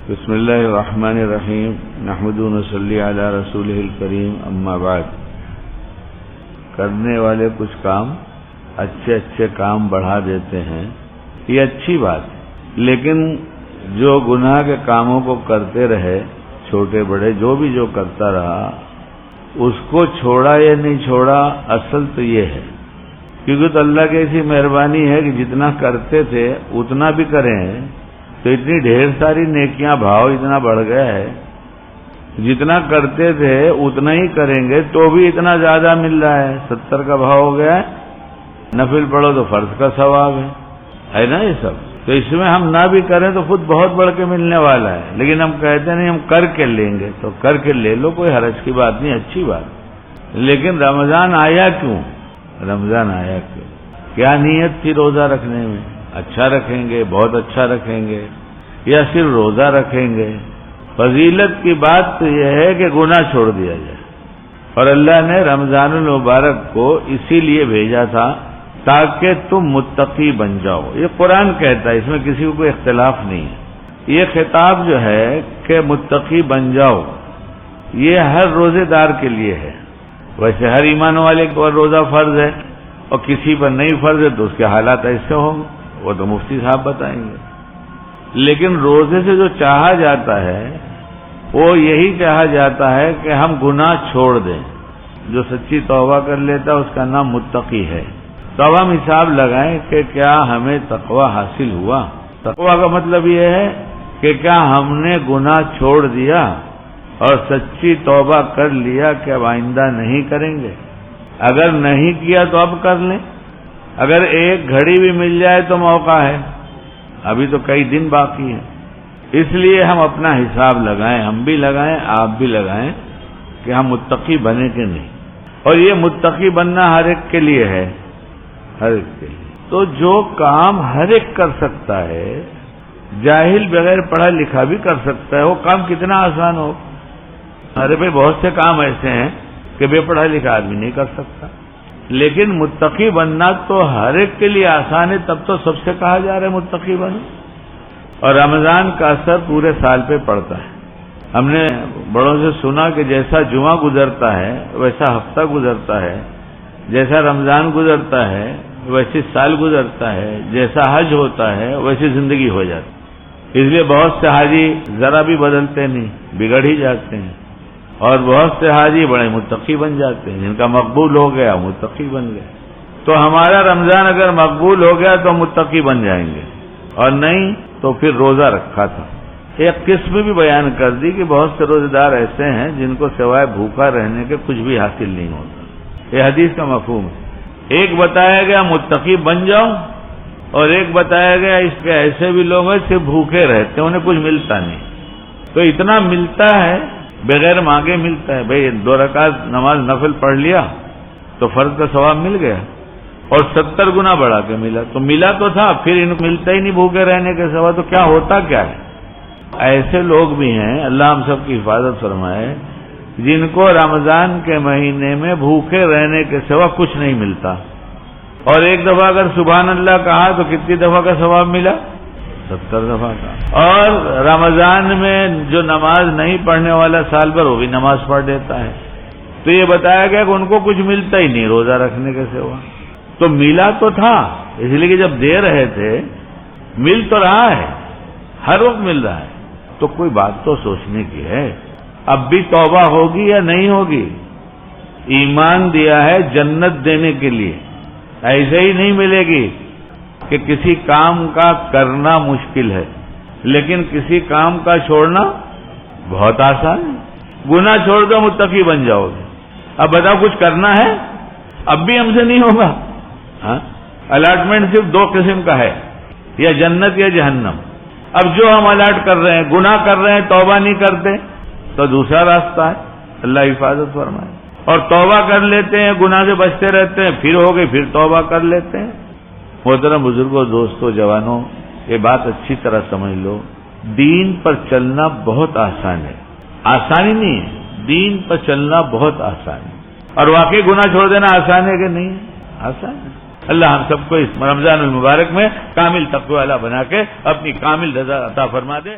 بسم اللہ الرحمن الرحیم نحمد و نصلی علی رسولہ الکریم اما بعد۔ کرنے والے کچھ کام اچھے کام بڑھا دیتے ہیں، یہ اچھی بات ہے، لیکن جو گناہ کے کاموں کو کرتے رہے، چھوٹے بڑے جو کرتا رہا، اس کو چھوڑا یا نہیں چھوڑا، اصل تو یہ ہے، کیونکہ تو اللہ کی ایسی مہربانی ہے کہ جتنا کرتے تھے اتنا بھی کریں، تو اتنی ڈھیر ساری نیکیاں بھاؤ اتنا بڑھ گیا ہے، جتنا کرتے تھے اتنا ہی کریں گے تو بھی اتنا زیادہ مل رہا ہے، 70 کا بھاؤ ہو گیا ہے، نفل پڑھو تو فرض کا ثواب ہے نا، یہ سب تو اس میں ہم نہ بھی کریں تو خود بہت بڑھ کے ملنے والا ہے، لیکن ہم کہتے نہیں ہم کر کے لیں گے، تو کر کے لے لو، کوئی حرج کی بات نہیں، اچھی بات۔ لیکن رمضان آیا کیوں؟ رمضان آیا کیوں؟ کیا نیت تھی روزہ رکھنے میں؟ اچھا رکھیں گے، بہت اچھا رکھیں گے، یا صرف روزہ رکھیں گے؟ فضیلت کی بات تو یہ ہے کہ گناہ چھوڑ دیا جائے، اور اللہ نے رمضان المبارک کو اسی لیے بھیجا تھا تاکہ تم متقی بن جاؤ، یہ قرآن کہتا ہے، اس میں کسی کو کوئی اختلاف نہیں ہے۔ یہ خطاب جو ہے کہ متقی بن جاؤ، یہ ہر روزے دار کے لیے ہے، ویسے ہر ایمان والے پر روزہ فرض ہے، اور کسی پر نہیں فرض ہے تو اس کے حالات ایسے ہوں گے، وہ تو مفتی صاحب بتائیں گے۔ لیکن روزے سے جو چاہا جاتا ہے وہ یہی چاہا جاتا ہے کہ ہم گناہ چھوڑ دیں، جو سچی توبہ کر لیتا ہے اس کا نام متقی ہے۔ تو اب ہم حساب لگائیں کہ کیا ہمیں تقوی حاصل ہوا؟ تقوی کا مطلب یہ ہے کہ کیا ہم نے گناہ چھوڑ دیا اور سچی توبہ کر لیا کہ اب آئندہ نہیں کریں گے؟ اگر نہیں کیا تو اب کر لیں، اگر ایک گھڑی بھی مل جائے تو موقع ہے، ابھی تو کئی دن باقی ہیں، اس لیے ہم اپنا حساب لگائیں، ہم بھی لگائیں، آپ بھی لگائیں کہ ہم متقی بنے کہ نہیں، اور یہ متقی بننا ہر ایک کے لیے ہے، ہر ایک کے لیے۔ تو جو کام ہر ایک کر سکتا ہے، جاہل بغیر پڑھا لکھا بھی کر سکتا ہے، وہ کام کتنا آسان ہو۔ ارے بھائی بہت سے کام ایسے ہیں کہ بے پڑھا لکھا آدمی نہیں کر سکتا، لیکن متقی بننا تو ہر ایک کے لیے آسان ہے، تب تو سب سے کہا جا رہا ہے متقی بنو۔ اور رمضان کا اثر پورے سال پہ پڑتا ہے۔ ہم نے بڑوں سے سنا کہ جیسا جمعہ گزرتا ہے ویسا ہفتہ گزرتا ہے، جیسا رمضان گزرتا ہے ویسی سال گزرتا ہے، جیسا حج ہوتا ہے ویسی زندگی ہو جاتی ہے۔ اس لیے بہت سے حاجی ذرا بھی بدلتے نہیں، بگڑ ہی جاتے ہیں، اور بہت سے حاجی بڑے متقی بن جاتے ہیں، جن کا مقبول ہو گیا متقی بن گئے۔ تو ہمارا رمضان اگر مقبول ہو گیا تو متقی بن جائیں گے، اور نہیں تو پھر روزہ رکھا تھا۔ ایک قسم بھی بیان کر دی کہ بہت سے روزے دار ایسے ہیں جن کو سوائے بھوکا رہنے کے کچھ بھی حاصل نہیں ہوتا، یہ حدیث کا مفہوم ہے۔ ایک بتایا گیا متقی بن جاؤ، اور ایک بتایا گیا اس کے ایسے بھی لوگ ہیں صرف بھوکے رہتے ہیں، انہیں کچھ ملتا نہیں۔ تو اتنا ملتا ہے، بغیر مانگے ملتا ہے۔ بھئی 2 رکعت نماز نفل پڑھ لیا تو فرض کا ثواب مل گیا، اور 70 گنا بڑھا کے ملا، تو ملا تو تھا، پھر ان کو ملتا ہی نہیں بھوکے رہنے کے سوا، تو کیا ہوتا کیا ہے؟ ایسے لوگ بھی ہیں، اللہ ہم سب کی حفاظت فرمائے، جن کو رمضان کے مہینے میں بھوکے رہنے کے سوا کچھ نہیں ملتا، اور ایک دفعہ اگر سبحان اللہ کہا تو کتنی دفعہ کا ثواب ملا؟ 70 دفعہ کا۔ اور رمضان میں جو نماز نہیں پڑھنے والا سال بھر وہ بھی نماز پڑھ دیتا ہے، تو یہ بتایا گیا کہ ان کو کچھ ملتا ہی نہیں روزہ رکھنے کے سوا۔ تو ملا تو تھا، اس لیے کہ جب دے رہے تھے مل تو رہا ہے، ہر وقت مل رہا ہے، تو کوئی بات تو سوچنے کی ہے۔ اب بھی توبہ ہوگی یا نہیں ہوگی؟ ایمان دیا ہے جنت دینے کے لیے، ایسے ہی نہیں ملے گی کہ کسی کام کا کرنا مشکل ہے، لیکن کسی کام کا چھوڑنا بہت آسان ہے۔ گناہ چھوڑ دو متقی بن جاؤ گے۔ اب بتاؤ کچھ کرنا ہے؟ اب بھی ہم سے نہیں ہوگا۔ الاٹمنٹ صرف 2 قسم کا ہے، یا جنت یا جہنم۔ اب جو ہم الاٹ کر رہے ہیں، گناہ کر رہے ہیں، توبہ نہیں کرتے تو دوسرا راستہ ہے، اللہ حفاظت فرمائے۔ اور توبہ کر لیتے ہیں، گناہ سے بچتے رہتے ہیں، پھر ہو گئے، پھر توبہ کر لیتے ہیں۔ محترم بزرگوں، دوستوں، جوانوں، یہ بات اچھی طرح سمجھ لو، دین پر چلنا بہت آسان ہے، آسانی نہیں ہے، دین پر چلنا بہت آسان ہے۔ اور واقعی گناہ چھوڑ دینا آسان ہے کہ نہیں؟ آسان ہے۔ اللہ ہم سب کو اس رمضان المبارک میں کامل تقوی والا بنا کے اپنی کامل رضا عطا فرما دے۔